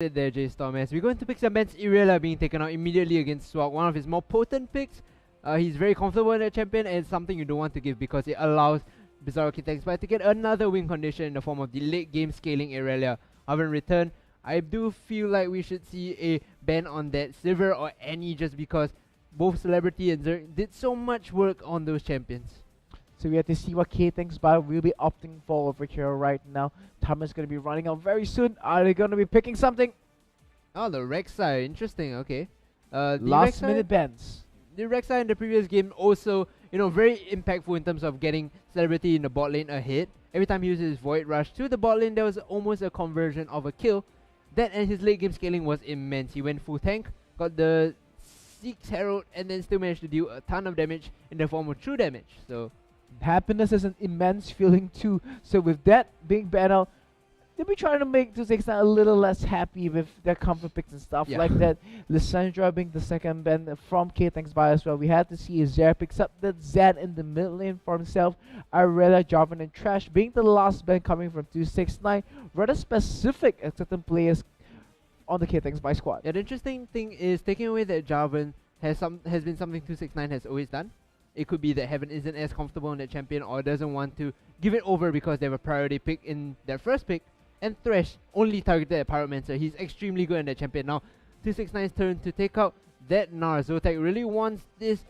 there, J-Storm, as we're going to pick some bans. Irelia being taken out immediately against Swag, one of his more potent picks. He's very comfortable in that champion, and it's something you don't want to give because it allows Bizzaro KTHXBAI to get another win condition in the form of the late game scaling Irelia. However, in return, I do feel like we should see a ban on that Sivir or Annie, just because both Celebrity and Zerg did so much work on those champions. So we have to see what KTHXBAI will be opting for over here right now. Time is going to be running out very soon. Are they going to be picking something? Oh, the Rek'Sai, interesting, okay. Last minute bans. The Rek'Sai in the previous game also, very impactful in terms of getting Celebrity in the bot lane ahead. Every time he uses his Void Rush to the bot lane, there was almost a conversion of a kill. That and his late game scaling was immense. He went full tank, got the Seek's Herald, and then still managed to deal a ton of damage in the form of true damage. So happiness is an immense feeling too. So with that being banned out, they'll be trying to make 269 a little less happy with their comfort picks and stuff like that. Lissandra being the second ban from KTHXBAI as well. We had to see Zer picks up that Zed in the mid lane for himself. Irelia, Jarvan, and Trash being the last ban coming from 269. Rather specific at certain players on the KTHXBAI squad. Yeah, the interesting thing is taking away that Jarvan has been something 269 has always done. It could be that Heaven isn't as comfortable in that champion or doesn't want to give it over because they have a priority pick in their first pick. And Thresh only targeted at Pyromancer. He's extremely good in that champion. Now, 269's turn to take out that Gnar. Zotac really wants this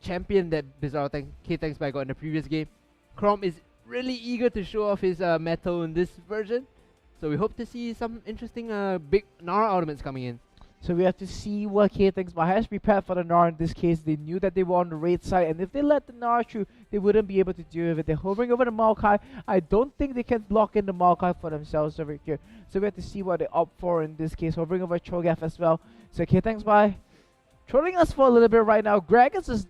champion that Bizzaro KTHXBAI got in the previous game. Chrom is really eager to show off his metal in this version. So we hope to see some interesting big Gnar ultimates coming in. So we have to see what KTHXBAI has prepared for the Gnar in this case. They knew that they were on the raid side, and if they let the Gnar through, they wouldn't be able to deal with it. They're hovering over the Maokai. I don't think they can block in the Maokai for themselves over here. So we have to see what they opt for in this case. Hovering over Cho'Gath as well. So KTHXBAI trolling us for a little bit right now. Gragas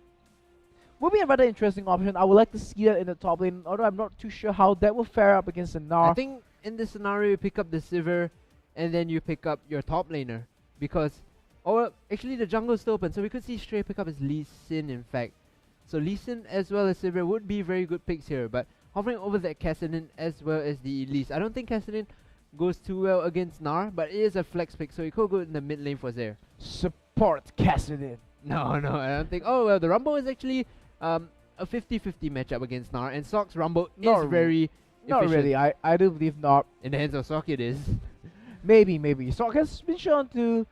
will be a rather interesting option. I would like to see that in the top lane, although I'm not too sure how that will fare up against the Gnar. I think in this scenario, you pick up the Sivir, and then you pick up your top laner. Because, actually the jungle is still open, so we could see Stray pick up his Lee Sin in fact. So Lee Sin as well as Sivir would be very good picks here, but hovering over that Kassadin as well as the Elise. I don't think Kassadin goes too well against Gnar, but it is a flex pick, so he could go in the mid lane for Zer. Support Kassadin. No, I don't think. Oh well, the Rumble is actually a 50-50 matchup against Gnar, and Sock's Rumble is very not efficient. really. I do believe not. In the hands of Sock it is. Maybe. Sock has been shown to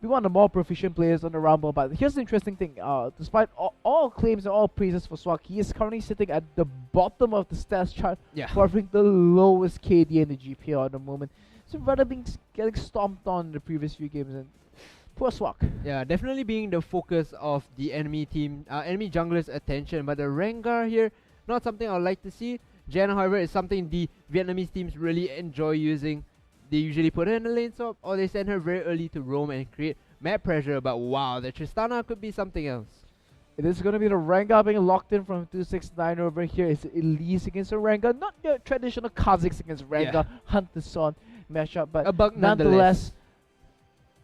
be one of the more proficient players on the Rumble, but here's the interesting thing. Despite all claims and all praises for Swag, he is currently sitting at the bottom of the stats chart for having the lowest KD in the GPL at the moment. So rather getting stomped on in the previous few games, and poor Swag. Yeah, definitely being the focus of the enemy team, enemy jungler's attention, but the Rengar here, not something I would like to see. Janna, however, is something the Vietnamese teams really enjoy using. They usually put her in the lane swap, or they send her very early to roam and create mad pressure. But wow, the Tristana could be something else. It is going to be the Rengar being locked in from 269 over here. It's Elise against the Rengar, not your traditional Kazakhs against Rengar, Hunter Son matchup, but a bug nonetheless,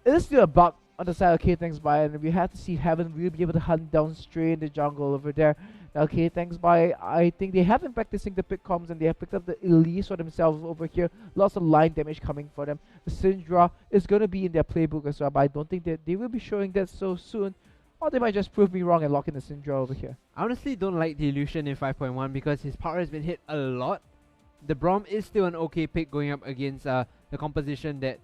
it is still a bug on the side of KTHXBAI, and we have to see Heaven will be able to hunt down Stray in the jungle over there. Now KTHXBAI, I think they have been practicing the pick comms, and they have picked up the Elise for themselves over here. Lots of line damage coming for them. The Syndra is going to be in their playbook as well, but I don't think that they will be showing that so soon. Or they might just prove me wrong and lock in the Syndra over here. I honestly don't like the Illusion in 5.1 because his power has been hit a lot. The Braum is still an okay pick going up against the composition that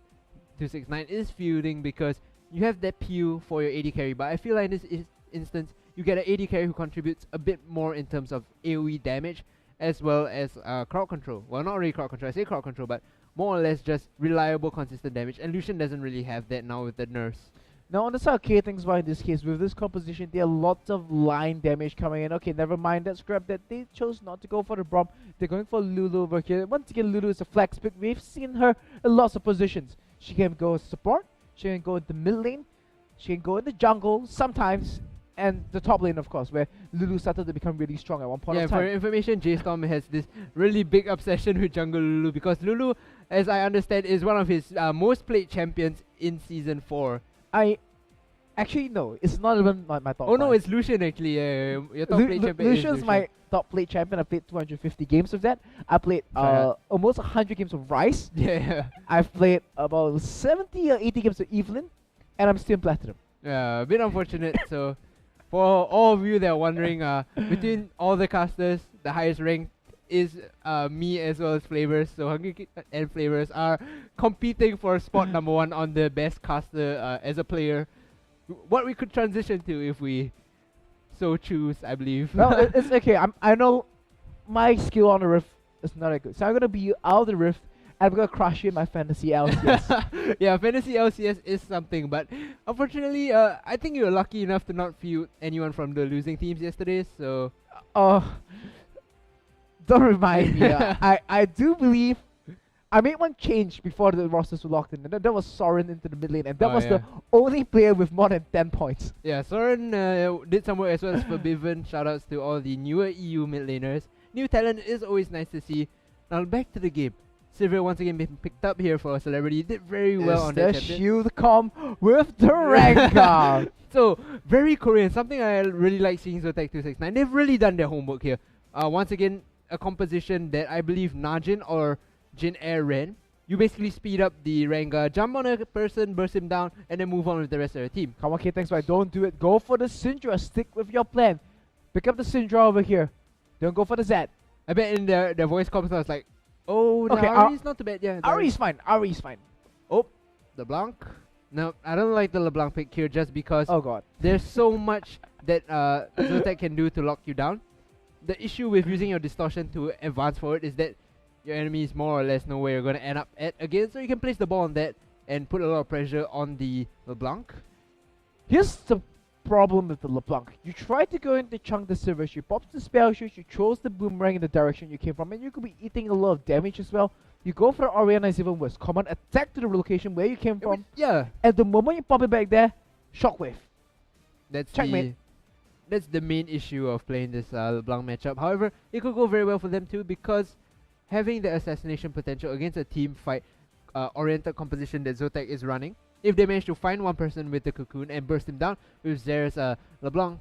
269 is fielding, because you have that PU for your AD carry, but I feel like in this instance, you get an AD carry who contributes a bit more in terms of AoE damage as well as crowd control. Well, not really crowd control, I say crowd control, but more or less just reliable, consistent damage. And Lucian doesn't really have that now with the nerfs. Now on the side of KTHXBAI in this case, with this composition, there are lots of line damage coming in. Okay, never mind that scrap that they chose not to go for the Braum. They're going for Lulu over here. Once again, Lulu is a flex pick. We've seen her in lots of positions. She can go support, she can go in the mid lane, she can go in the jungle sometimes, and the top lane, of course, where Lulu started to become really strong at one point of time. For your information, J-Storm has this really big obsession with jungle Lulu, because Lulu, as I understand, is one of his most played champions in Season 4. Actually, no, it's not even my top Oh no, five. it's Lucian actually. Your top lane champion is Lucian's Lucian. my top lane champion. I played 250 games of that. I played Tryhard. almost 100 games of Rice. Yeah, I've played about 70 or 80 games of Evelyn, and I'm still in platinum. yeah, a bit unfortunate. So, for all of you that are wondering, between all the casters, the highest rank is me as well as Flavors. So Hungry and Flavors are competing for spot number 1 on the best caster as a player. What we could transition to if we so choose, I believe. Well, it's okay. I know my skill on the rift is not that good, so I'm gonna be out of the rift. And I'm gonna crush you in my fantasy LCS. Yeah, fantasy LCS is something, but unfortunately, I think you were lucky enough to not feud anyone from the losing teams yesterday. So, Don't remind me. I do believe I made one change before the rosters were locked in, and that was Soren into the mid lane, and that was the only player with more than 10 points. yeah, Soren did some work as well as for Biven. Shoutouts to all the newer EU mid laners. New talent is always nice to see. Now back to the game. Sivir once again been picked up here for a celebrity. He did very well on that the champion. shield com with the Rengar. So, very Korean. Something I really like seeing Zotac 269. They've really done their homework here. Once again, a composition that I believe Najin or Jin Air ran. You basically speed up the Rengar, jump on a person, burst him down, and then move on with the rest of the team. Come on, KTHXBAI, don't do it. Go for the Syndra. Stick with your plan. Pick up the Syndra over here. Don't go for the Zed. I bet in their voice comments I was like, oh, the Okay, Ahri's not too bad. Yeah, Ahri's fine. Ahri's fine. Oh, LeBlanc. No, I don't like the LeBlanc pick here just because Oh god. there's so much that Zotac can do to lock you down. The issue with using your distortion to advance forward is that your enemies more or less know where you're going to end up at again, so you can place the ball on that and put a lot of pressure on the LeBlanc. Here's the problem with the LeBlanc. You try to go into chunk the Sivir, she pops the spell shoot, she throws the boomerang in the direction you came from, and you could be eating a lot of damage as well. You go for the Orianna is even worse. Command attack to the location where you came from. Yeah, At the moment you pop it back there, shockwave. that's Checkmate. that's the main issue of playing this LeBlanc matchup. However, it could go very well for them too because having the assassination potential against a team fight oriented composition that Zotac is running, if they manage to find one person with the cocoon and burst him down with Zera's LeBlanc,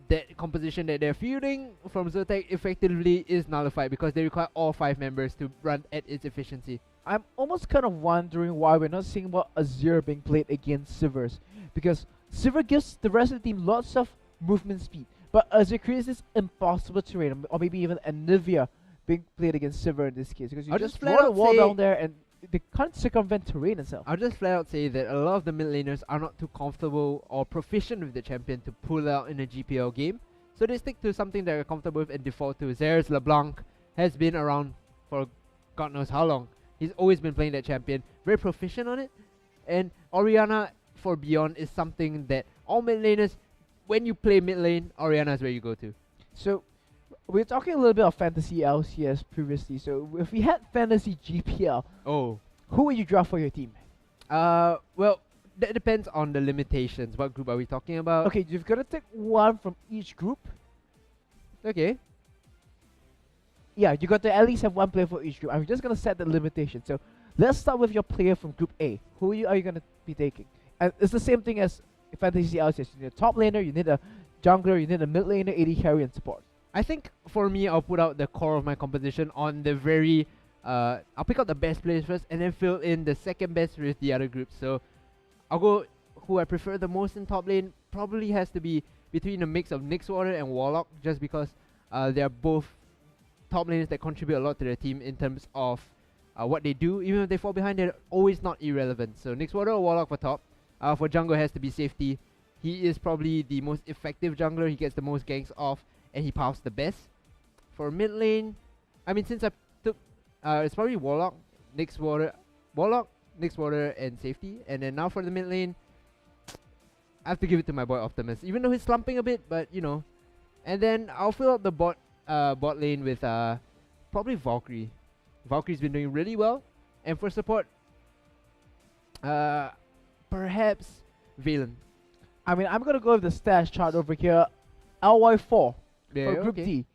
that composition that they're feuding from Zotac effectively is nullified because they require all 5 members to run at its efficiency. I'm almost kind of wondering why we're not seeing about Azir being played against Sivers, because Sivir gives the rest of the team lots of movement speed, but Azir creates this impossible terrain, or maybe even Anivia being played against Sivir in this case, because you I'll just just flat throw the out wall say- down there and they can't circumvent terrain itself. I'll just flat out say that a lot of the mid laners are not too comfortable or proficient with the champion to pull out in a GPL game, so they stick to something they're comfortable with and default to. Zera's LeBlanc has been around for God knows how long. He's always been playing that champion, very proficient on it, and Orianna for Beyond is something that all mid laners, when you play mid lane, Orianna is where you go to. So we're talking a little bit of fantasy LCS previously, so if we had fantasy GPL, Oh. who would you draft for your team? Well, that depends on the limitations. What group are we talking about? Okay, you've got to take one from each group. Okay. Yeah, you got to at least have one player for each group. I'm just gonna set the limitation. So let's start with your player from Group A. Who are you gonna be taking? And it's the same thing as fantasy LCS. You need a top laner, you need a jungler, you need a mid laner, AD carry, and support. I think for me, I'll put out the core of my composition on the very. I'll pick out the best players first, and then fill in the second best with the other groups. So I'll go who I prefer the most in top lane. Probably has to be between a mix of Nyxwater and Warlock, just because they are both top laners that contribute a lot to their team in terms of what they do. Even if they fall behind, they're always not irrelevant. So Nyxwater or Warlock for top. For jungle has to be Safety. He is probably the most effective jungler. He gets the most ganks off, and he paths the best. For mid lane, I mean, since I took, it's probably Warlock, Nyxwater, and Safety. And then now for the mid lane, I have to give it to my boy Optimus, even though he's slumping a bit, but you know. And then I'll fill up the bot lane with probably Valkyrie. Valkyrie's been doing really well, and for support, perhaps Valen. I mean, I'm gonna go with the stash chart over here. LY4 for Group D.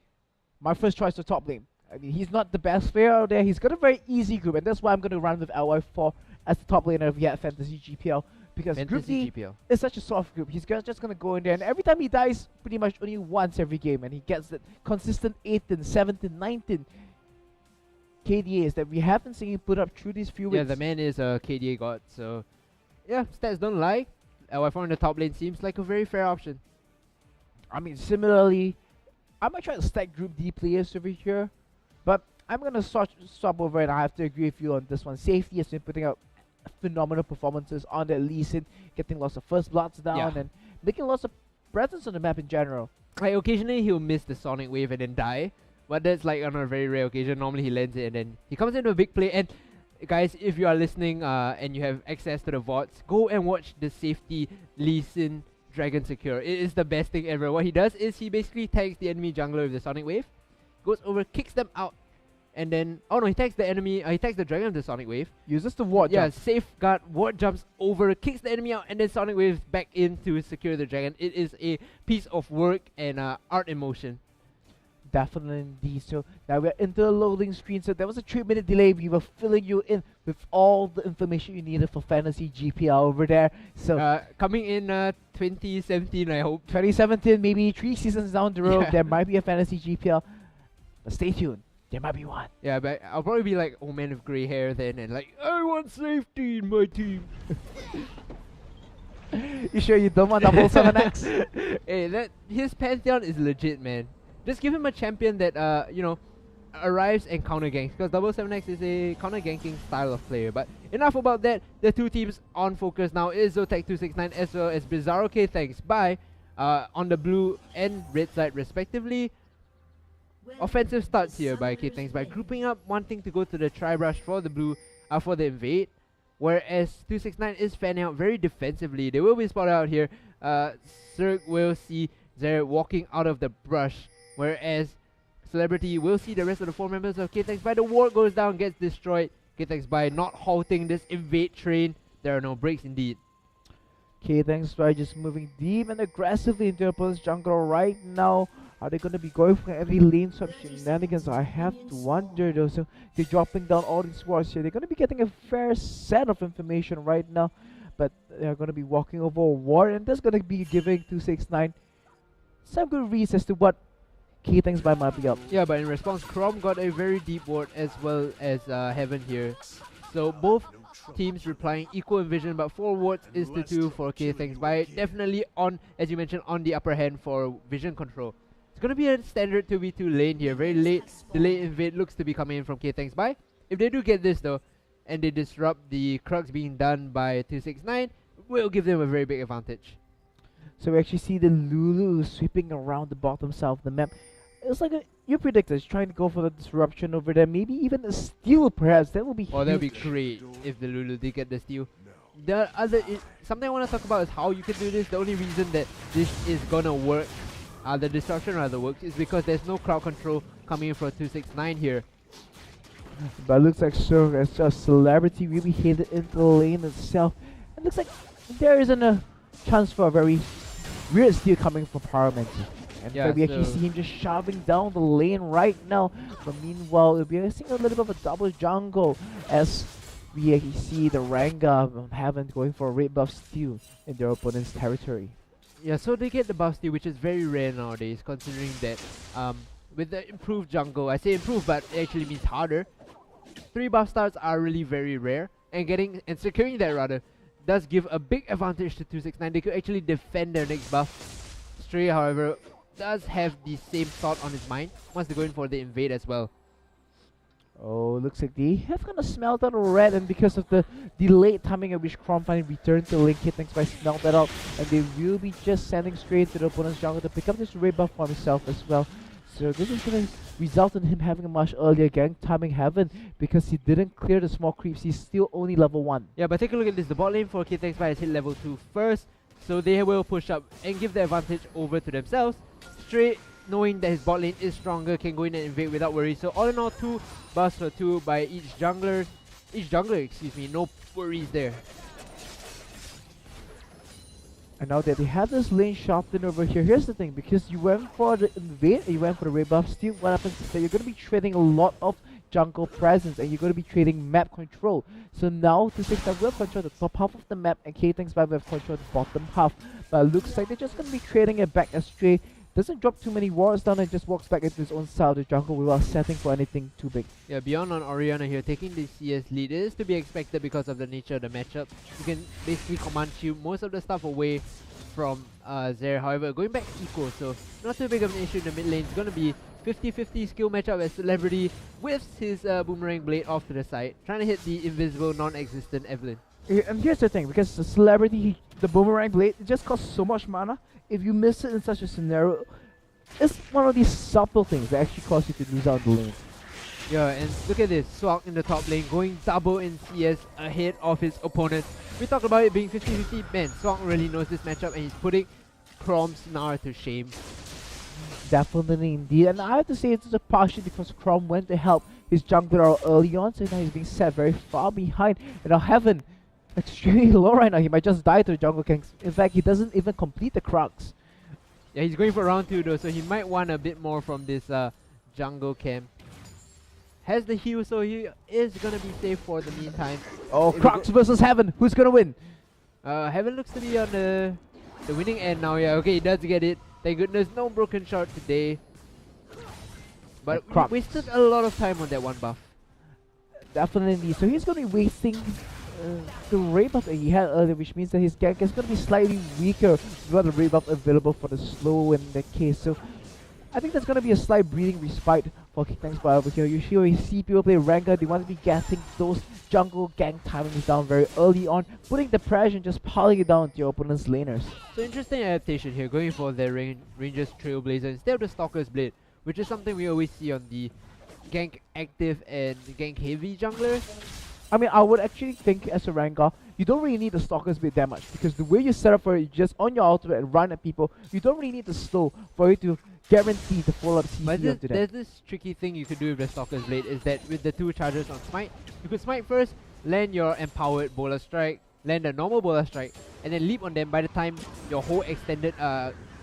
My first choice for top lane. I mean, he's not the best player out there. He's got a very easy group, and that's why I'm gonna run with LY4 as the top laner of Yet Fantasy GPL. because Group Fantasy D GPL. is such a soft group. He's just gonna go in there, and every time he dies, pretty much only once every game, and he gets that consistent 18, 17, 19 KDAs that we haven't seen him put up through these few weeks. Yeah, the man is a KDA god, so yeah, stats don't lie. LY4 in the top lane seems like a very fair option. I mean, similarly, I might try to stack Group D players over here, but I'm gonna swap over, and I have to agree with you on this one. Safety has been putting out phenomenal performances on that Lee Sin, getting lots of first bloods down and making lots of presence on the map in general. Like occasionally he'll miss the Sonic Wave and then die, but that's like on a very rare occasion. Normally he lands it and then he comes into a big play. And guys, if you are listening and you have access to the VODs, go and watch the Safety Lee Sin Dragon Secure. It is the best thing ever. What he does is he basically tags the enemy jungler with the Sonic Wave, goes over, kicks them out, and then he tags the enemy. He tags the dragon with the Sonic Wave. Uses the ward jump. Safeguard, ward jumps over, kicks the enemy out, and then Sonic Waves back in to secure the dragon. It is a piece of work and art in motion. Definitely indeed. So now we're into the loading screen. So there was a 3-minute delay. We were filling you in with all the information you needed for Fantasy GPL over there. So coming in 2017, I hope. 2017, maybe 3 seasons down the road, there might be a Fantasy GPL. But stay tuned. There might be one. Yeah, but I'll probably be like old man with grey hair then, and like, I want safety in my team. You sure you don't want double 7X? Hey, his pantheon is legit, man. Just give him a champion that arrives and counter ganks, because double 7X is a counter ganking style of player. But enough about that. The two teams on focus now is Zotac 269 as well as Bizzaro KTHXBAI on the blue and red side respectively. Offensive starts here by KTHXBAI, grouping up, wanting to go to the tri-brush for the blue, for the invade, whereas 269 is fanning out very defensively. They will be spotted out here. Zerg will see Zarek walking out of the brush, whereas Celebrity will see the rest of the 4 members of KTHXBAI. The ward goes down, gets destroyed. KTHXBAI not halting this invade train. There are no breaks indeed. KTHXBAI just moving deep and aggressively into opponent's jungle right now. Are they going to be going for every lane swap shenanigans? I have to wonder though. So they're dropping down all these wards here. They're going to be getting a fair set of information right now. But they're going to be walking over a ward, and that's going to be giving 269 some good reads as to what KTHXBAI might be up. Yeah, but in response, Chrome got a very deep ward as well as Heaven here. So both teams replying equal in vision, but 4 wards is to 2 for KTHXBAI. Definitely on, as you mentioned, on the upper hand for vision control. It's going to be a standard 2v2 lane here. Very late. The late invade looks to be coming in from KTHXBAI. If they do get this though, and they disrupt the Crux being done by 269, will give them a very big advantage. So we actually see the Lulu sweeping around the bottom side of the map. It's like you predicted, trying to go for the disruption over there. Maybe even a steal perhaps. That would be huge. Oh, that would be great if the Lulu did get the steal. The other, something I want to talk about is how you can do this. The only reason that this is gonna work, the disruption rather works, is because there's no crowd control coming in from 269 here. But it looks like so as just Celebrity really headed into the lane itself. It looks like there isn't a chance for a very weird steal coming from Powerman. And Yeah, we actually see him just shoving down the lane right now. But meanwhile, we'll be seeing a little bit of a double jungle as we actually see the Ranga Heaven going for a red buff steal in their opponent's territory. Yeah, so they get the buff steal, which is very rare nowadays, considering that with the improved jungle, I say improved, but it actually means harder. 3 buff starts are really very rare, and securing that rather does give a big advantage to 269. They could actually defend their next buff. Stray, however, does have the same thought on his mind, wants to go in for the invade as well. Oh, looks like they have kind of smelled out a red, and because of the delayed timing at which Chrome finally returned to lane, KTHXBAI smelled that out, and they will be just sending straight to the opponent's jungle to pick up this red buff for himself as well. So this is going to result in him having a much earlier gang timing Heaven because he didn't clear the small creeps. He's still only level 1. Yeah, but take a look at this. The bot lane for KTHXBAI has hit level 2 first, so they will push up and give the advantage over to themselves. Straight, knowing that his bot lane is stronger, can go in and invade without worry. So all in all, 2 buffs for 2 by each jungler, excuse me, no worries there. And now that they have this lane sharpened over here, here's the thing, because you went for the invade, you went for the red buff steal, what happens is that you're going to be trading a lot of jungle presence, and you're going to be trading map control. So now the 6 will control the top half of the map, and KTHXBAI will control the bottom half. But it looks like they're just going to be trading it back as Stray doesn't drop too many wards down and just walks back into his own side of the jungle without setting for anything too big. Yeah, Beyond on Orianna here taking the CS lead. It is to be expected because of the nature of the matchup. You can basically command shield most of the stuff away from Zare. However, going back equal, so not too big of an issue in the mid lane. It's going to be 50-50 skill matchup as Celebrity whiffs his boomerang blade off to the side, trying to hit the invisible, non-existent Evelynn. And here's the thing, because the Celebrity, the boomerang blade, it just costs so much mana. If you miss it in such a scenario, it's one of these subtle things that actually cause you to lose out the lane. Yeah, and look at this, Swag in the top lane, going double in CS ahead of his opponent. We talked about it being 50-50, man, Swag really knows this matchup and he's putting Chrom's Gnar to shame. Definitely indeed, and I have to say it's just partially because Chrom went to help his jungler early on, so now he's being set very far behind. And now Heaven, extremely low right now, he might just die to the jungle ganks. In fact, he doesn't even complete the Crux. Yeah, he's going for round 2 though, so he might want a bit more from this jungle camp. Has the heal, so he is gonna be safe for the meantime. Oh, Crux versus Heaven, who's gonna win? Heaven looks to be on the winning end now, yeah, okay, he does get it. Thank goodness, no broken shot today. But we wasted a lot of time on that one buff. Definitely, so he's gonna be wasting the raid buff that he had earlier, which means that his gank is going to be slightly weaker without the raid buff available for the slow in that case. So I think there's going to be a slight breathing respite for KTHXBAI over here. Usually you see people play Rengar, they want to be getting those jungle gank timings down very early on, putting the pressure and just piling it down to your opponent's laners. So interesting adaptation here, going for the Ranger's Trailblazer instead of the Stalker's Blade, which is something we always see on the gank active and gank heavy junglers. I mean, I would actually think as a Rengar, you don't really need the Stalker's Blade that much, because the way you set up for it, just on your ultimate and run at people, you don't really need the slow for you to guarantee the full-up CC onto them. There's this tricky thing you could do with the Stalker's Blade, is that with the 2 charges on Smite, you could Smite first, land your empowered Bola Strike, land a normal Bola Strike, and then leap on them. By the time your whole extended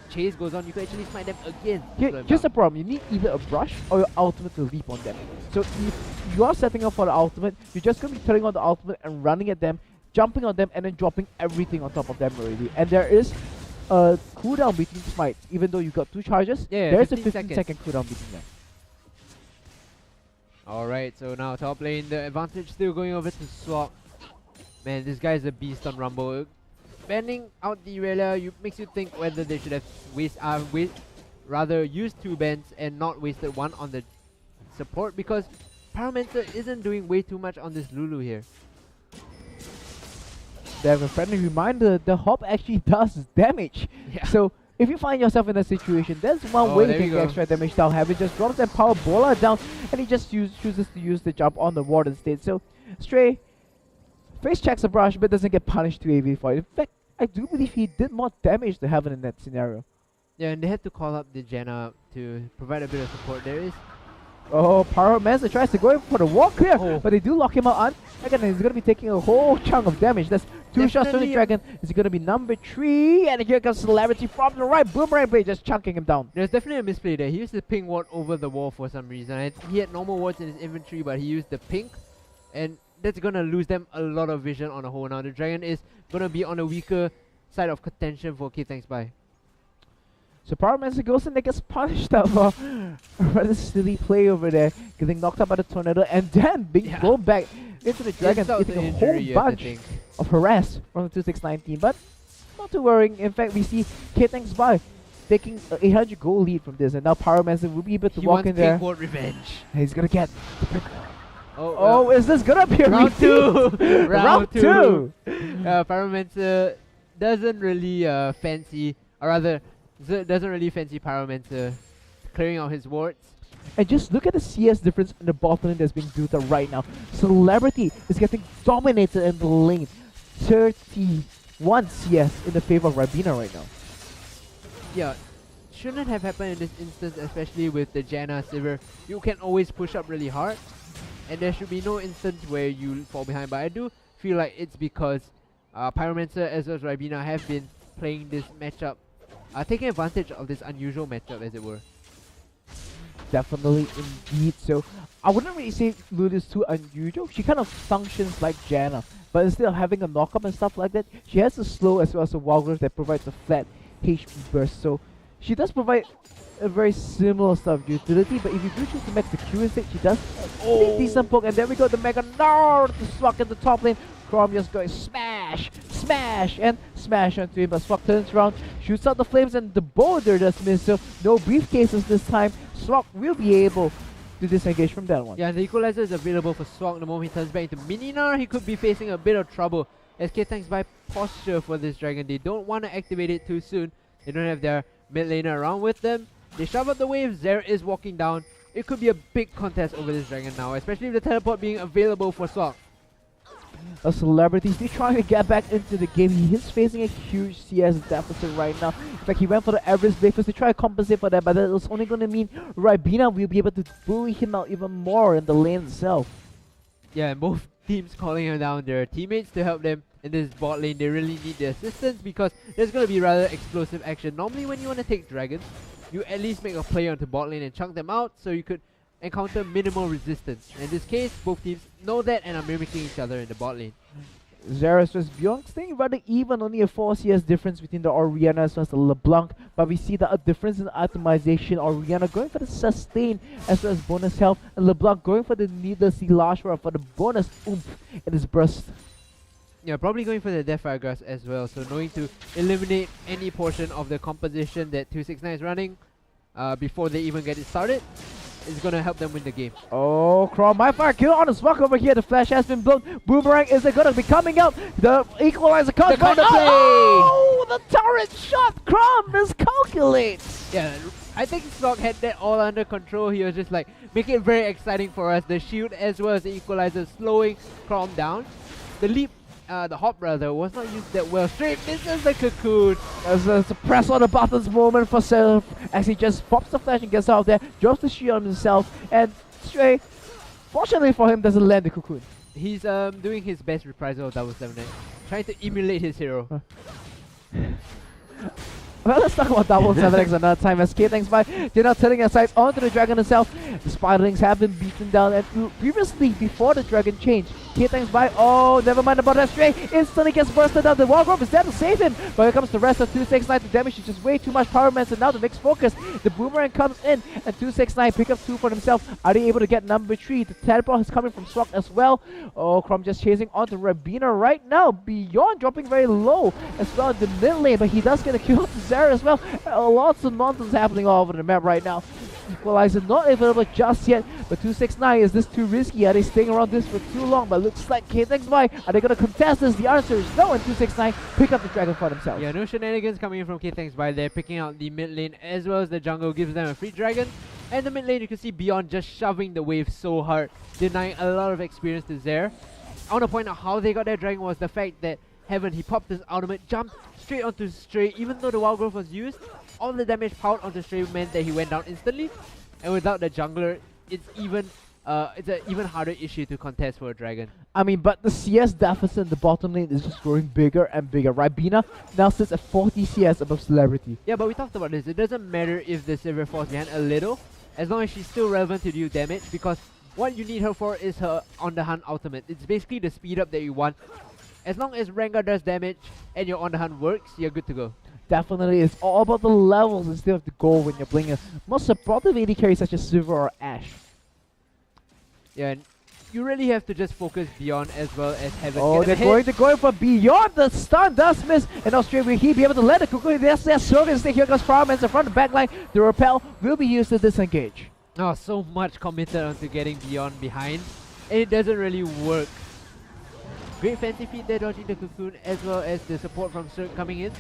chase goes on, you can actually smite them again. Here's the problem, you need either a brush or your ultimate to leap on them. So if you are setting up for the ultimate, you're just going to be turning on the ultimate and running at them, jumping on them, and then dropping everything on top of them already. And there is a cooldown between smites, even though you got 2 charges, there is a 15-second cooldown between them. Alright, so now top lane, the advantage still going over to Swag. Man, this guy's a beast on Rumble. Banning out the Irelia makes you think whether they should have rather used 2 bans and not wasted 1 on the support, because Pyromancer isn't doing way too much on this Lulu here. They have a friendly reminder, the hop actually does damage. Yeah. So if you find yourself in a situation, there's one way you can get extra damage down. Heaven just drops that power Bola down, and he just chooses to use the jump on the ward instead. So Stray face checks a brush but doesn't get punished too heavily for it. In fact, I do believe he did more damage to Heaven in that scenario. Yeah, and they had to call up the Janna to provide a bit of support. There is... Oh, Pyromancer tries to go in for the wall clear, but they do lock him out on. Again, he's going to be taking a whole chunk of damage. That's 2 shots from the Dragon. Is going to be number 3, and here comes Celebrity from the right. Boomerang Blade just chunking him down. There's definitely a misplay there. He used the pink ward over the wall for some reason. He had normal wards in his inventory, but he used the pink, and that's going to lose them a lot of vision on the whole. Now the Dragon is going to be on a weaker side of contention for KTHXBAI. So Pyromancer goes and they gets punished out for a rather silly play over there, getting knocked out by the tornado and then being blown back into the Dragon, getting a whole bunch of harass from the 2-6-9 team. But not too worrying. In fact, we see KTHXBAI taking an 800 gold lead from this, and now Pyromancer will be able to walk in there. He wants revenge. He's gonna get. Oh, is this gonna be a round 2? Round 2. Pyromancer doesn't really fancy, or rather, doesn't really fancy Pyromancer clearing out his wards. And just look at the CS difference in the bottom lane that's being built up right now. Celebrity is getting dominated in the lane. 31 CS in the favor of Ribena right now. Yeah, shouldn't have happened in this instance, especially with the Janna Sivir. You can always push up really hard, and there should be no instance where you fall behind. But I do feel like it's because Pyromancer as well as Ribena have been playing this matchup, taking advantage of this unusual matchup, as it were. Definitely, indeed. So I wouldn't really say Lulu's too unusual. She kind of functions like Janna, but instead of having a knock-up and stuff like that, she has a slow as well as a wild growth that provides a flat HP burst. So she does provide a very similar sort of utility, but if you do choose to max the Q instead, she does a pretty decent poke. And there we go, the Mega Nard to Swak in the top lane. Chrom just going smash, smash, and smash onto him, but Swak turns around, shoots out the flames, and the boulder does miss, so no briefcases this time. Swak will be able to disengage from that one. Yeah, the equalizer is available for Swak. The moment he turns back into Mininar, he could be facing a bit of trouble as KTHXBAI posture for this dragon. They don't want to activate it too soon. They don't have their mid laner around with them. They shove up the wave, Zare is walking down. It could be a big contest over this dragon now, especially with the teleport being available for Swak. A celebrity still trying to get back into the game. He is facing a huge CS deficit right now. In fact, he went for the average breakfast to try to compensate for that, but that was only going to mean Ribena will be able to bully him out even more in the lane itself. Yeah, and both teams calling him down their teammates to help them in this bot lane. They really need the assistance because there's going to be rather explosive action. Normally when you want to take dragons, you at least make a play onto bot lane and chunk them out so you could encounter minimal resistance. In this case, both teams know that and are mimicking each other in the bot lane. Zeros was Beyond staying rather even, only a 4 CS difference between the Orianna as well as the LeBlanc, but we see that a difference in itemization. Orianna going for the sustain as well as bonus health, and LeBlanc going for the needlessly large for the bonus oomph in his burst. Yeah, probably going for the Deathfire Grass as well, so knowing to eliminate any portion of the composition that 269 is running before they even get it started is going to help them win the game. Oh, Chrom, my fire kill on the Swak over here. The flash has been blown. Boomerang is going to be coming out. The equalizer comes the counter play! Oh, the turret shot. Chrom miscalculates. Yeah, I think Swak had that all under control. He was just like, make it very exciting for us. The shield as well as the equalizer slowing Chrom down. The leap, the hop rather, was not used that well. Straight misses the cocoon. As a press on the buttons moment for Self as he just pops the flash and gets out of there, drops the shield on himself, and Stray, fortunately for him, doesn't land the cocoon. He's doing his best reprisal of double 7 trying to emulate his hero. Well, let's talk about double 7x another time as KTHXBAI, they're now turning their sights onto the dragon itself. The spiderlings have been beaten down, and previously, before the dragon changed, KTHXBAI, oh, never mind about that Stray, instantly gets bursted out. The wall growth is there to save him, but here comes the rest of 269. The damage is just way too much power man, so now the mixed focus. The boomerang comes in, and 269 pick up 2 for himself. Are they able to get number 3? The teleport is coming from Swak as well. Oh, Chrom just chasing onto Rabina right now. Beyond dropping very low as well in the mid lane, but he does get a kill to Zara as well. Lots of nonsense happening all over the map right now. Equalizer not available just yet, but 269, is this too risky? Are they staying around this for too long? But looks like KTHXBAI, are they going to contest this? The answer is no, and 269 pick up the dragon for themselves. Yeah, no shenanigans coming in from KTHXBAI. They're picking out the mid lane as well as the jungle, gives them a free dragon. And the mid lane, you can see Beyond just shoving the wave so hard, denying a lot of experience to Zare. I want to point out how they got their dragon was the fact that Heaven, he popped his ultimate, jumped straight onto Stray. Even though the wild growth was used, all the damage piled onto Stray meant that he went down instantly. And without the jungler, it's an even harder issue to contest for a dragon. I mean, but the CS deficit in the bottom lane is just growing bigger and bigger. Ribena now sits at 40 CS above Celebrity. Yeah, but we talked about this. It doesn't matter if the Silver falls behind a little, as long as she's still relevant to deal damage, because what you need her for is her on the hunt ultimate. It's basically the speed up that you want. As long as Rengar does damage and your on the hunt works, you're good to go. Definitely, it's all about the levels instead of the goal when you're playing a more supportive AD carry such as Silver or Ashe. Yeah, and you really have to just focus Beyond as well as Heaven. Oh, they're going for Beyond. The stun does miss, and now straight will he be able to let the Cuckoo? There's so good stay. Here comes Fireman's in front of the back line. The repel will be used to disengage. Oh, so much committed onto getting Beyond behind, and it doesn't really work. Great fancy feat there, dodging the cocoon as well as the support from Cirque coming in.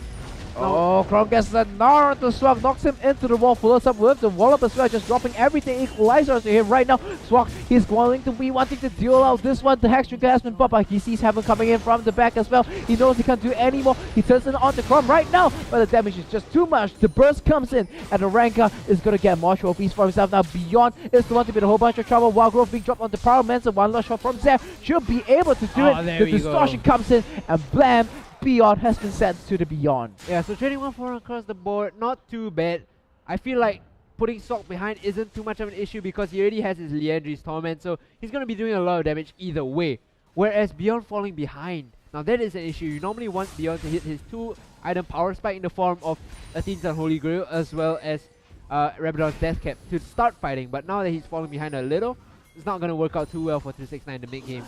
Oh, Chrom gets the Nara to Swak, knocks him into the wall, follows up with the wallop as well, just dropping everything, equalizer to him right now. Swak, he's going to be wanting to deal out this one. The Hex Trigger has been popped, he sees Heaven coming in from the back as well. He knows he can't do any more. He turns it on to Chrom right now, but the damage is just too much. The burst comes in, and the Ranka is going to get more trophies for himself. Now Beyond is the one to be in a whole bunch of trouble. Wild Growth being dropped on the Power Mancer. One last shot from Zef should be able to do it. The distortion comes in, and blam! Beyond has been sent to the Beyond. Yeah, so trading 1-4 across the board, not too bad. I feel like putting Sok behind isn't too much of an issue because he already has his Liandry's Torment, so he's going to be doing a lot of damage either way. Whereas Beyond falling behind, now that is an issue. You normally want Beyond to hit his 2-item power spike in the form of Athene's Unholy Grail as well as Rabadon's Death Cap to start fighting, but now that he's falling behind a little, it's not going to work out too well for 269 in the mid game.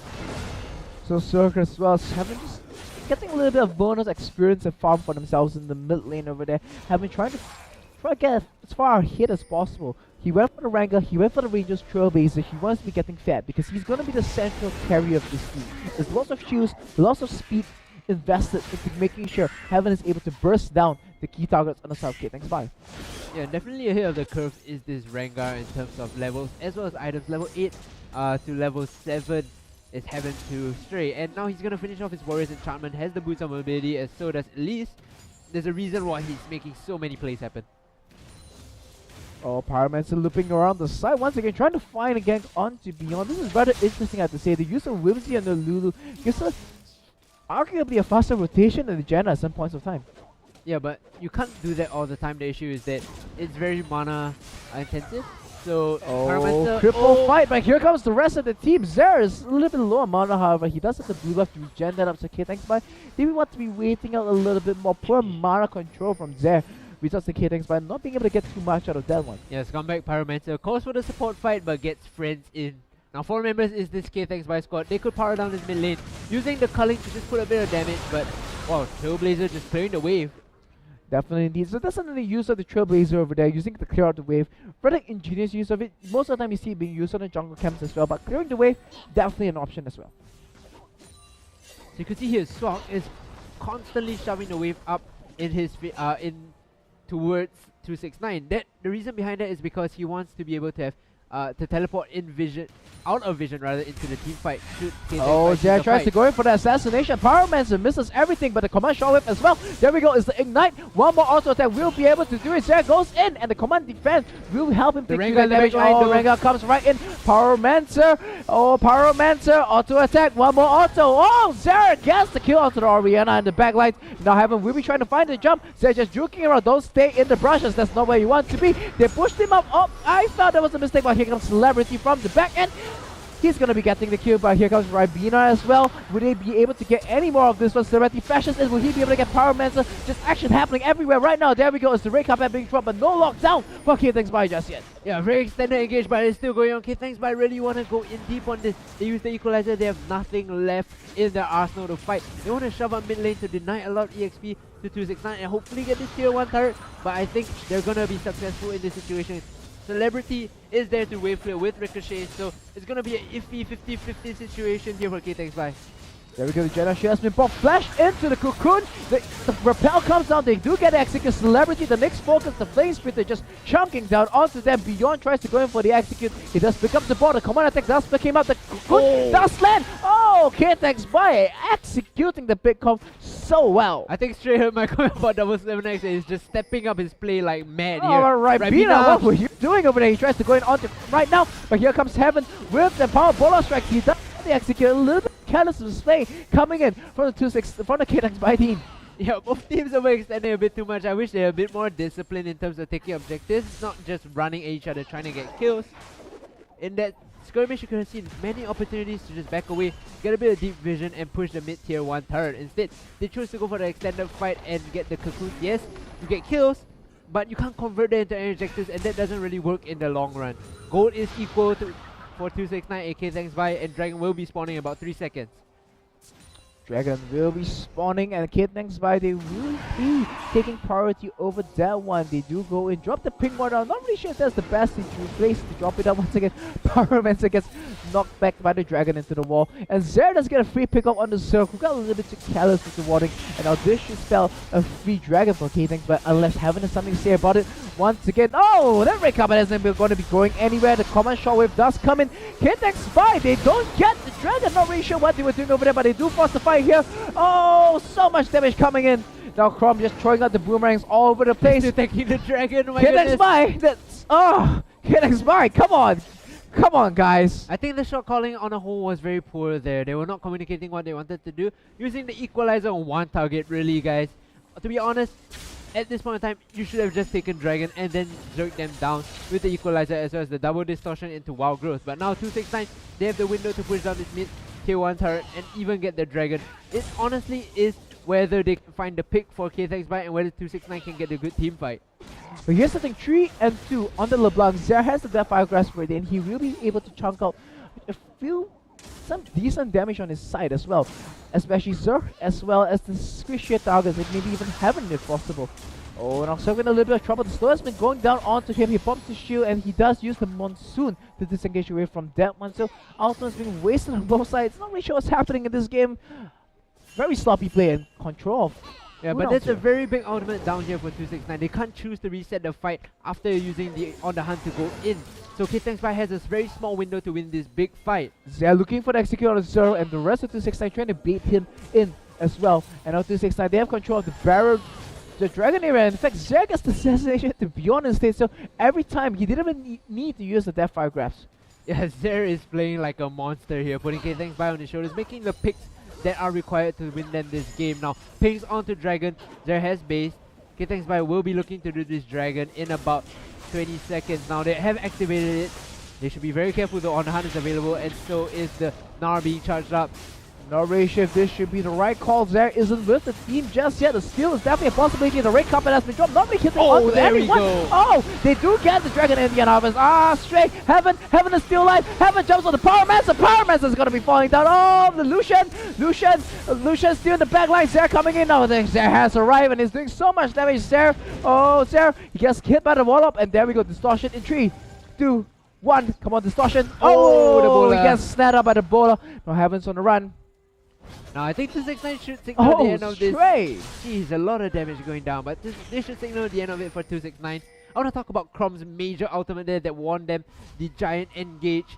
So Cirque as well, having just getting a little bit of bonus experience and farm for themselves in the mid lane over there, having trying to get as far ahead as possible. He went for the Wrangler, he went for the Ranger's Trailblazer, he wants to be getting fed because he's going to be the central carrier of this team. There's lots of shields, lots of speed invested into making sure Heaven is able to burst down the key targets on the South KTHXBAI. Yeah, definitely ahead of the curve is this Rengar in terms of levels as well as items. Level 8 to level 7 is Heaven to Stray, and now he's going to finish off his Warrior's Enchantment, has the Boots of Mobility, as so does Elise. There's a reason why he's making so many plays happen. Oh, Pyromancer looping around the side once again, trying to find a gank onto Beyond. This is rather interesting, I have to say. The use of Whimsy and the Lulu gives us arguably a faster rotation than the Janna at some points of time. Yeah, but you can't do that all the time. The issue is that it's very mana intensive. So Pyromancer, triple fight, but here comes the rest of the team. Zer is a little bit low on mana, however. He does have the blue buff to regen that up, so KTHXBAI maybe want to be waiting out a little bit more. Poor mana control from Zer results in KTHXBAI not being able to get too much out of that one. Yes, comeback Pyromancer calls for the support fight but gets friends in. Now 4 members is this KTHXBAI squad. They could power down this mid lane using the culling to just put a bit of damage, but wow, Trailblazer just clearing the wave. Definitely indeed. So that's another use of the Trailblazer over there, using to clear out the wave. Very ingenious use of it. Most of the time you see it being used on the jungle camps as well, but clearing the wave, definitely an option as well. So you can see here, Swag is constantly shoving the wave up in his towards 269. The reason behind that is because he wants to be able to have to teleport out of vision rather into the team fight. Oh, Zer tries to go in for the assassination. Pyromancer misses everything but the command shockwave as well. There we go, is the ignite. One more auto attack will be able to do it. Zer goes in and the command defense will help him take that damage. Oh, the Rengar comes right in. Pyromancer. Oh, Pyromancer. Auto attack. One more auto. Oh, Zer gets the kill onto the Orianna in the backlight. Now Heaven will be trying to find the jump. Zer just juking around. Don't stay in the brushes. That's not where you want to be. They pushed him up. Oh, I thought that was a mistake, but here comes Celebrity from the back end. He's going to be getting the kill, but here comes Ribena as well. Will they be able to get any more of this one? Celebrity flashes in. Will he be able to get Pyromancer? Just action happening everywhere right now. There we go. It's the Ray Carpet being dropped, but no lockdown for KTHXBAI just yet. Yeah, very extended engage, but it's still going on. KTHXBAI really want to go in deep on this. They use the equalizer. They have nothing left in their arsenal to fight. They want to shove up mid lane to deny a lot of EXP to 269 and hopefully get this tier 1 turret, but I think they're going to be successful in this situation. Celebrity is there to wave clear with Ricochet, so it's going to be an iffy 50-50 situation here for KTHXBAI. There we go, the Jedi Shield has been popped. Flash into the cocoon. The repel comes down. They do get execute. Celebrity, the next focus, the Flame Spitter just chunking down onto them. Beyond tries to go in for the execute. He does pick up the ball. The command attack does pick him up. The cocoon does land. Oh, KTHXBAI executing the big comp so well. I think straight up my comment about 777X is just stepping up his play like mad here. Oh, Ribena, what were you doing over there? He tries to go in onto right now, but here comes Heaven with the power bola strike. He does execute a little bit careless of display coming in from the KTHXBAI team. Yeah, both teams are overextending a bit too much. I wish they were a bit more disciplined in terms of taking objectives, not just running at each other trying to get kills. In that skirmish, you could have seen many opportunities to just back away, get a bit of deep vision and push the mid-tier 1 turret. Instead, they chose to go for the extended fight and get the cocoons. Yes, you get kills, but you can't convert them into objectives, and that doesn't really work in the long run. Gold is equal to for 269 KTHXBAI, and Dragon will be spawning in about 3 seconds. Dragon will be spawning, and KTHXBAI, they will be taking priority over that one. They do go in, drop the ping one down. Not really sure if that's the best place to drop it down once again. Pyromancer gets knocked back by the Dragon into the wall, and Zer does get a free pick up on the Circle. Got a little bit too careless with the warding, and now this should spell a free Dragon for KTHXBAI, unless Heaven has something to say about it. Once again, oh, that Red Carpet isn't going to be going anywhere. The command shockwave does come in. KTHXBAI, they don't get the Dragon. Not really sure what they were doing over there, but they do force the fight here. Oh, so much damage coming in. Now Chrome just throwing out the boomerangs all over the place. Taking the Dragon, oh my KTHXBAI, that's... Oh, KTHXBAI, come on. Come on, guys. I think the shot calling on a whole was very poor there. They were not communicating what they wanted to do. Using the equalizer on one target, really, guys. To be honest, at this point in time, you should have just taken Dragon and then jerked them down with the equalizer as well as the double distortion into wild growth. But now 269, they have the window to push down this mid tier 1 turret and even get the Dragon. It honestly is whether they find the pick for KTHXBAI and whether 269 can get a good team fight. But here's the thing, 3 and 2 on the LeBlanc. Zer has the Death Fire Grasp ready and he will be able to chunk out some decent damage on his side as well. Especially Zer as well as the squishier targets, like maybe even Heaven if possible. Oh, now Zer in a little bit of trouble. The slow has been going down onto him. He bumps the shield and he does use the Monsoon to disengage away from that one. So ultimate's being wasted on both sides. Not really sure what's happening in this game. Very sloppy play and control of. Yeah, but that's a very big ultimate down here for 269. They can't choose to reset the fight after using the On The Hunt to go in. So KTHXBAI has a very small window to win this big fight. They're looking for the execute on Zero and the rest of 269 trying to bait him in as well. And now 269, they have control of the barrel, the Dragon area. In fact, Zer gets the assassination to be on stage, so every time he didn't even need to use the Death Fire Grasp. Yeah, Zer is playing like a monster here, putting KTHXBAI on his shoulders, making the picks that are required to win them this game. Now, pings onto Dragon. Zer has base. KTHXBAI will be looking to do this Dragon in about 20 seconds. Now, they have activated it. They should be very careful though. On the Hunt is available, and so is the Gnar being charged up. Not really sure if this should be the right call. Zer isn't with the team just yet. The steal is definitely a possibility. The red carpet has been dropped. Not really hitting onto there anyone. We go. Oh, they do get the Dragon in the end harvest. Ah, straight. Heaven is still alive. Heaven jumps on the Power Mancer. Power Mancer is going to be falling down. Oh, the Lucian still in the back line. Zer coming in now. Zer has arrived and is doing so much damage. Zer, he gets hit by the wall up. And there we go. Distortion in 3, 2, 1. Come on, Distortion. Oh, the bowler. He gets snapped up by the bowler. Now Heaven's on the run. Now, I think 269 should signal the end of this. Straight. Jeez, a lot of damage going down, but this should signal the end of it for 269. I want to talk about Chrom's major ultimate there that won them the Giant Engage.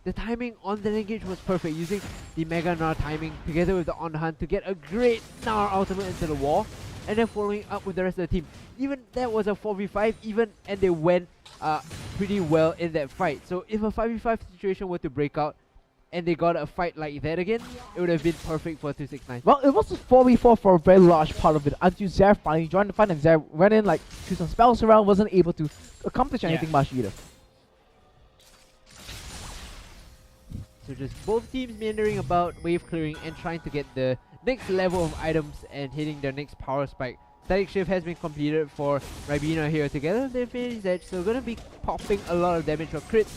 The timing on the engage was perfect, using the Mega Gnar timing together with the On The Hunt to get a great Gnar ultimate into the wall, and then following up with the rest of the team. Even that was a 4v5 and they went pretty well in that fight. So if a 5v5 situation were to break out, and they got a fight like that again, it would have been perfect for 269. Well, it was a 4v4 for a very large part of it until Zer finally joined the fight and Zer went in, like, threw some spells around, wasn't able to accomplish anything much either. So just both teams meandering about, wave clearing, and trying to get the next level of items and hitting their next power spike. Static Shift has been completed for Ribena here together. They're Infinity Edge, so gonna be popping a lot of damage for crits.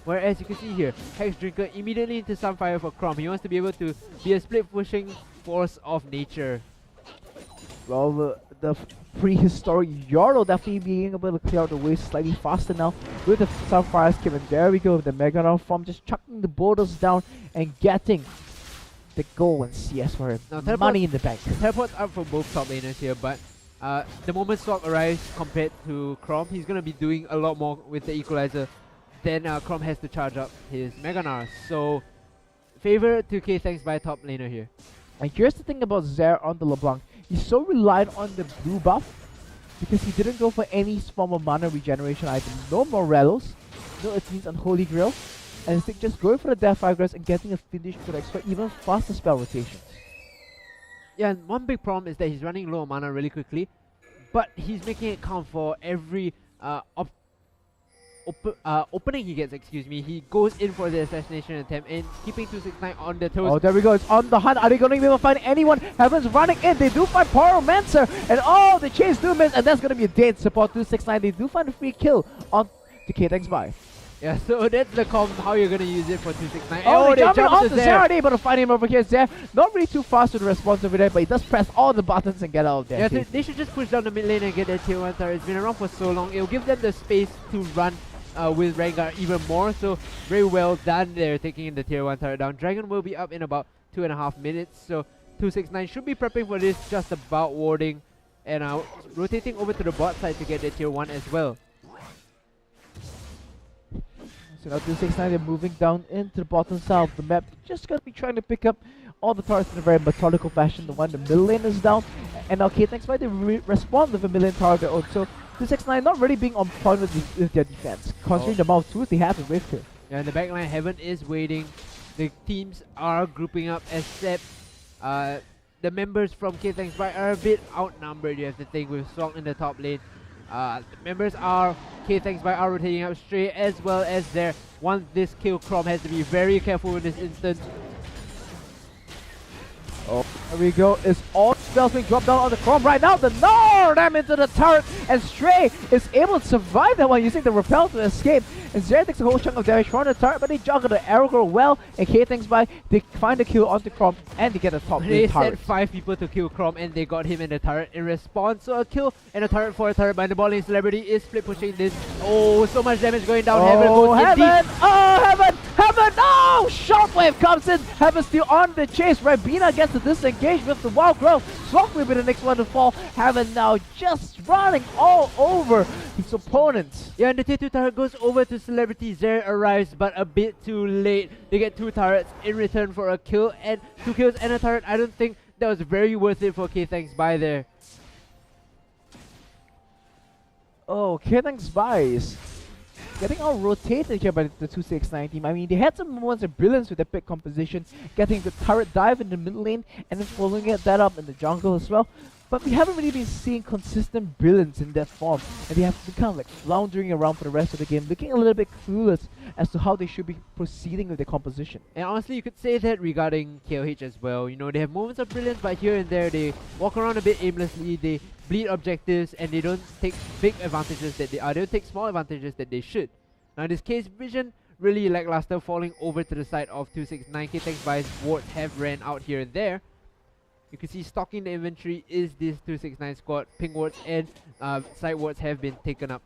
Whereas you can see here, Hex Drinker immediately into Sunfire for Chrom. He wants to be able to be a split pushing force of nature. Well, the prehistoric Yordle definitely being able to clear out the way slightly faster now with the Sunfire skip. And there we go, the Mega Gnar from just chucking the boulders down and getting the goal and CS for him. Now, money in the bank. Teleport's up for both top laners here, but the moment Swap arrives compared to Chrom, he's going to be doing a lot more with the equalizer. Then Chrom has to charge up his Mega Gnar. So, favor to KTHXBAI top laner here. And here's the thing about Zer on the LeBlanc. He's so reliant on the blue buff because he didn't go for any form of mana regeneration item. No Morelos, no Athene's Unholy Grail, and instead just going for the Death Fire Grasp and getting a finish to extra even faster spell rotations. Yeah, and one big problem is that he's running low on mana really quickly, but he's making it count for every opening he gets, he goes in for the assassination attempt and keeping 269 on the toes. Oh, there we go. It's on the hunt. Are they going to be able to find anyone? Heaven's running in. They do find Pyromancer. And oh, the chase do miss. And that's going to be a dead support 269. They do find a free kill on the KTHXBAI. Yeah, so that's the comp, how you're going to use it for 269. Oh, they jumping onto Zer. Are they able to find him over here? Zer, not really too fast to the response over there, but he does press all the buttons and get out of there. Yeah, they should just push down the mid lane and get their tier 1 turret. It's been around for so long. It'll give them the space to run with Rengar even more, so very well done there, taking in the tier 1 turret down. Dragon will be up in about 2.5 minutes, so 269 should be prepping for this, just about warding and rotating over to the bot side to get the tier 1 as well. So now 269, they're moving down into the bottom side of the map. Just gonna be trying to pick up all the turrets in a very methodical fashion. The middle lane is down, and now KTHXBAI, they respond with a million target also. 269 not really being on point with their defense, considering the amount of tools they have in wave clear. Yeah, in the backline, Heaven is waiting. The teams are grouping up except the members from KTHXBAI are a bit outnumbered, you have to think, with Swak in the top lane. The members are KTHXBAI are rotating up straight, as well as there. Once this kill, Crom has to be very careful in this instance. Oh, there we go. It's all spells being dropped down on the Chrome right now. The Gnar them into the turret, and Stray is able to survive that one using the repel to escape. And Zeri takes a whole chunk of damage from the turret, but they juggle the arrow girl well. And KTHXBAI, they find the kill onto Chrome and they get the top They lane turret. sent 5 people to kill Crom, and they got him in the turret in response. So a kill and a turret for a turret by the ball lane. Celebrity is split pushing this. Oh, so much damage going down. Heaven Oh, goes in deep. Heaven! Oh, Heaven! Heaven! Oh! Shockwave comes in. Heaven still on the chase. Ribena gets to disengage with the wild growth. Swak will be the next one to fall. Heaven now just running all over his opponents. Yeah, and the tier 2 turret goes over to Celebrity. Zeri arrives, but a bit too late. They get 2 turrets in return for a kill, and 2 kills and a turret. I don't think that was very worth it for KTHXBAI there. Oh, KTHXBAI is getting all rotated here by the 269 team. I mean, they had some moments of brilliance with the pick composition, getting the turret dive in the mid lane and then following that up in the jungle as well. But we haven't really been seeing consistent brilliance in that form, and they have been kind of like floundering around for the rest of the game, looking a little bit clueless as to how they should be proceeding with their composition. And honestly, you could say that regarding KOH as well. You know, they have moments of brilliance, but here and there they walk around a bit aimlessly, they bleed objectives, and they don't take big advantages that they don't take small advantages that they should. Now in this case, Vision really lackluster, falling over to the side of 269. KTHXBAI's wards have ran out here and there. You can see stocking the inventory is this 269 squad. Ping wards and side wards have been taken up.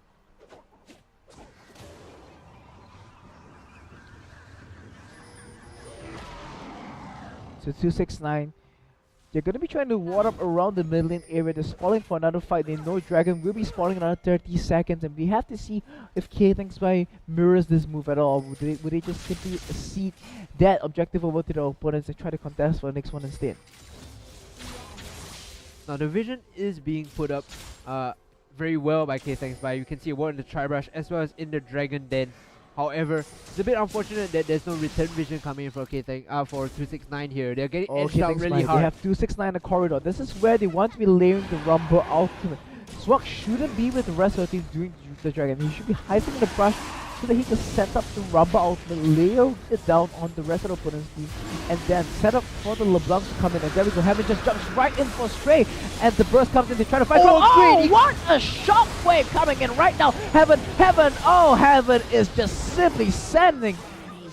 So 269, they're going to be trying to ward up around the mid lane area. They're spawning for another fight. They know Dragon will be spawning another 30 seconds, and we have to see if KTHXBAI mirrors this move at all. Would they just simply cede that objective over to the opponents and try to contest for the next one instead? Now the vision is being put up very well by KTHXBAI. You can see a ward in the Tri-Brush as well as in the Dragon Den. However, it's a bit unfortunate that there's no return vision coming in for for 269 here. They're getting edged out really hard. They have 269 in the corridor. This is where they want to be layering the Rumble ultimate. Swak shouldn't be with the rest of the team doing the Dragon. He should be hiding in the brush so that he can set up the Rumble ultimate, layer it down on the rest of the opponent's team, and then set up for the LeBlanc to come in. And there we go. Heaven just jumps right in for Stray, and the burst comes in. They try to fight. Oh, what a shockwave coming in right now. Heaven, oh, Heaven is just simply sending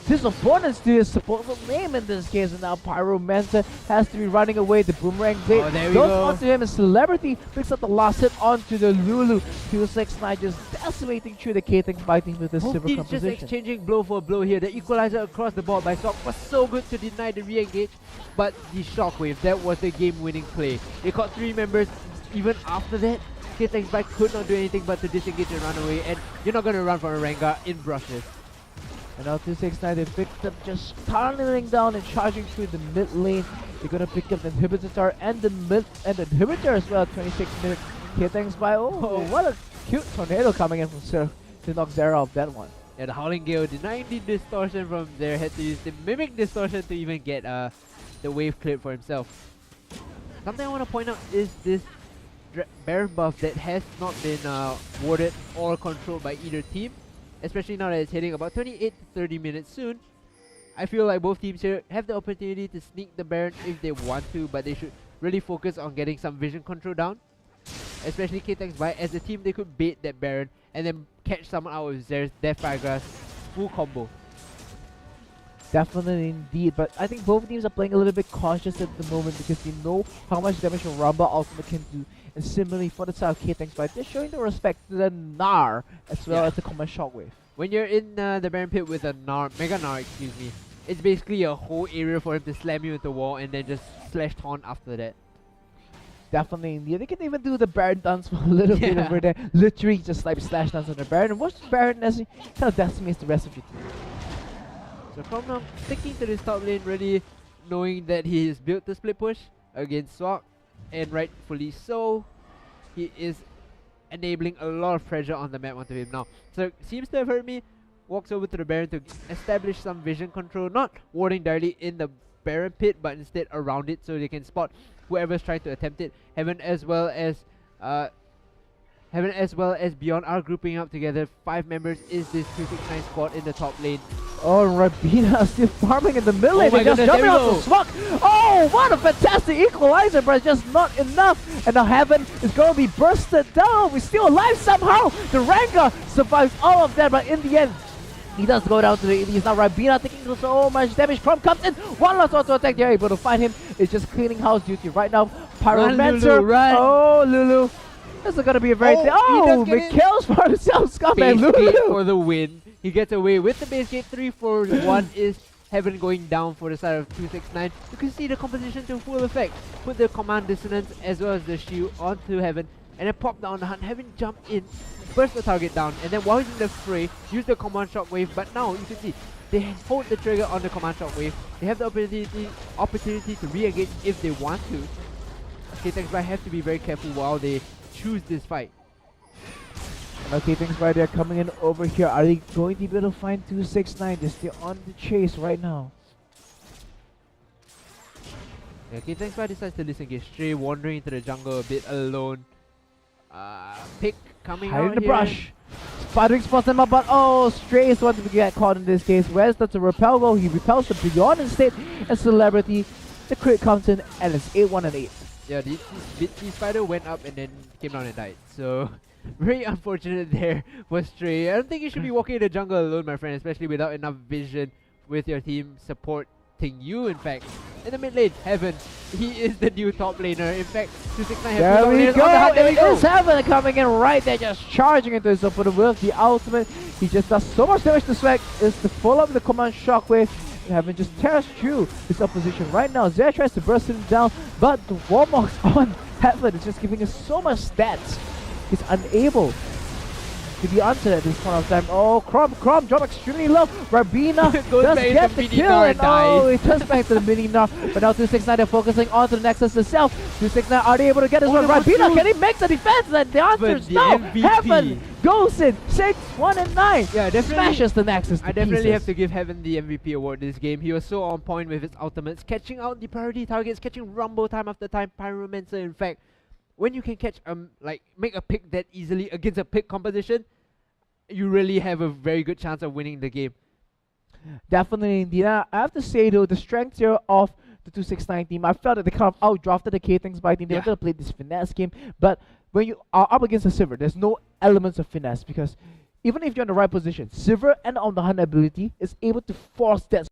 his opponents to his supposed name in this case, and now Pyromancer has to be running away. The boomerang blade goes onto him, and Celebrity picks up the last hit onto the Lulu. 269 just decimating through the KTHXBAI team with this silver composition. Just exchanging blow for blow here. The equalizer across the board by Swak was so good to deny the re-engage, but the shockwave, that was the game-winning play. They caught 3 members. Even after that, KTHXBAI could not do anything but to disengage and run away, and you're not going to run for a Rengar in brushes. And now 269, they picked up, just tunneling down and charging through the mid lane. They're gonna pick up the inhibitor tower and the inhibitor as well. 26 minutes. KTHXBAI. Oh, what a cute tornado coming in from Sir to knock Zera off that one. Yeah, the Howling Gale denying the distortion from there, had to use the Mimic distortion to even get the wave clip for himself. Something I want to point out is this Baron buff that has not been warded or controlled by either team. Especially now that it's hitting about 28 to 30 minutes soon. I feel like both teams here have the opportunity to sneak the Baron if they want to, but they should really focus on getting some vision control down. Especially KTHXBAI, as a team they could bait that Baron and then catch someone out with Zer's Death Fire Grass full combo. Definitely indeed, but I think both teams are playing a little bit cautious at the moment because they know how much damage a Rumble ultimate can do. And similarly for the side of KTHXBAI, they're showing the respect to the Gnar as well as the common shockwave. When you're in the Baron Pit with a Mega Gnar, excuse me, it's basically a whole area for him to slam you into the wall and then just slash taunt after that. Definitely indeed. They can even do the Baron dance for a little bit over there. Literally just like slash dance on the Baron. And watch the Baron as he kind of decimates the rest of your team. So from now, sticking to this top lane, really knowing that he is built to split push against Swak, and rightfully so, he is enabling a lot of pressure on the map onto him now. So seems to have heard me, walks over to the Baron to establish some vision control, not warding directly in the Baron pit, but instead around it, so they can spot whoever's trying to attempt it. Heaven as well as Beyond are grouping up together. 5 members is this 269 squad in the top lane. Oh, Rabina still farming in the middle lane. Oh my They're just goodness, jumping there off we the smoke. Oh, what a fantastic equalizer, but it's just not enough. And now Heaven is going to be bursted down. We're still alive somehow. The Ranger survives all of that, but in the end, he does go down to the Elise. Now Rabina taking so much damage. Crom comes in. One last auto attack. They're able to find him. It's just cleaning house duty right now. Pyromancer. Lulu, run. Oh, Lulu. This is going to be a very... Oh, Mikhail's for himself. Scumbag Base gate Lulu. for the win. He gets away with the base gate. 3-4-1 is Heaven going down for the side of 269. You can see the composition to full effect. Put the command dissonance as well as the shield onto Heaven, and then pop down the hunt. Heaven jump in, burst the target down, and then while he's in the fray, use the command shockwave. But now you can see they hold the trigger on the command shockwave. They have the opportunity to re-engage if they want to. KTHXBAI have to be very careful while they choose this fight. Okay, things right there coming in over here. Are they going to be able to find 269? They're still on the chase right now. Yeah, KTHXBAI decides to disengage. Stray wandering into the jungle a bit alone. Pick coming out Hiding in the here. brush. Sputtering spots him up, but oh, Stray is one to get caught in this case. Where's the repel go? He repels the Beyond instead. And Celebrity, the crit comes in, and it's 8-1 and 8. Yeah, the Bitsy Spider went up and then came down and died. So, very unfortunate there for Stray. I don't think you should be walking in the jungle alone, my friend, especially without enough vision with your team supporting you, in fact. In the mid lane, Heaven. He is the new top laner. In fact, 269 There we go! There we go! It is Heaven coming in right there, just charging into his opponent with the ultimate. He just does so much damage to Swag. Is to follow up the command shockwave. Heaven just tears through his opposition right now. Zaya tries to burst him down, but the Warmox on Heaven is just giving us so much stats. He's unable to be answered at this point of time. Oh, Crom drop extremely low. Rabina does get the kill, and oh, he turns back to the mini Gnar. But now 269 they're focusing on to the Nexus itself. 269 are they able to get this one? Rabina, can he make the defense? And the answer is no. Heaven goes in 6-1 and 9. Yeah, definitely smashes the Nexus to I definitely pieces. have to give Heaven the MVP award this game. He was so on point with his ultimates, catching out the priority targets, catching Rumble time after time. Pyromancer, in fact, when you can catch make a pick that easily against a pick composition, you really have a very good chance of winning the game. Definitely indeed. I have to say though, the strength here of the 269 team, I felt that they kind of outdrafted the KTHXBAI team. They wanted to play this finesse game, but when you are up against a Sivir, there's no elements of finesse, because even if you're in the right position, Sivir and on the hunt ability is able to force that